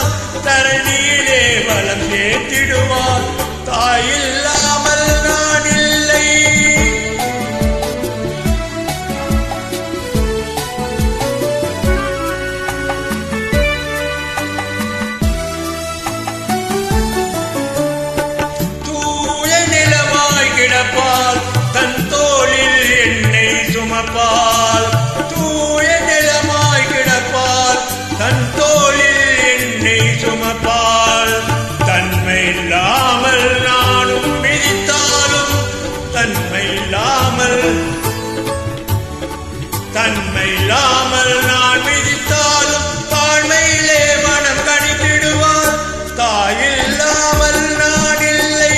தருவார், தரணியிலே வளம் சேர்த்திடுவார். தாயில்லாமல் நான் இல்லை. தூய நிலவாய் கிடப்பால், தன் தோளில் என்னை சுமப்பால். தூய நிலமாய் கிடப்பால், தன் தோளில் என்னை சுமப்பால். தன்மை இல்லாமல் நானும் மிதித்தாலும், தன்மை இல்லாமல் நான் மிதித்தாலும், தாழ்மையிலே மனம் கணித்திடுவார். தாயில்லாமல் நான் இல்லை.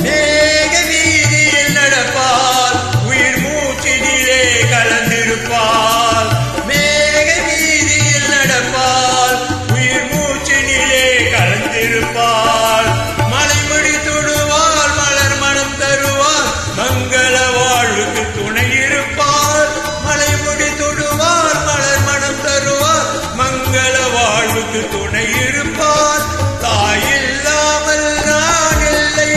மேக வீதியில் நடப்பால், உயிர் மூச்சினிலே கலந்திருப்பால். மேக வீதியில் நடப்பால், உயிர் மூச்சினிலே கலந்திருப்பால். மலைமுடி தொடுவால், மலர் மனம் தருவார், மங்கள வாழ்வுக்கு துணை இருப்பார். மலைமுடி தொடுவார், மலர் மனம் தருவார், மங்கள வாழ்வுக்கு துணை இருப்பார். தாயில்லாமல் நான் இல்லை.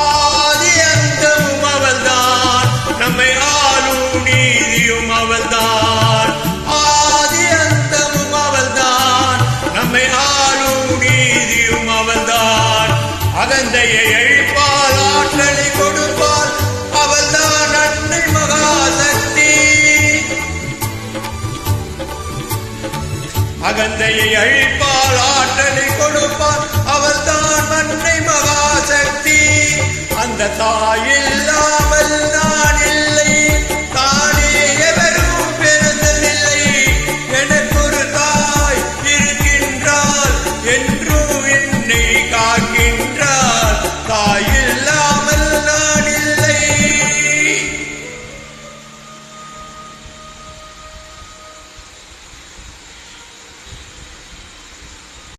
ஆதி அந்தமும் அவள்தான், நம்மை ஆளும் நீதியும் அவள்தான். ஆதி அந்தமும் அவள்தான், நம்மை ஆளும் நீதியும் அவள்தான். அகந்தையை அழிப்பால், ஆற்றலை கொடுப்பால், அவள்தான் அன்னை மகாசக்தி. அகந்தையை அழிப்பால், ஆற்றலை கொடுப்பால், அவள்தான் அன்னை மகாசக்தி. அந்த தாயில்லா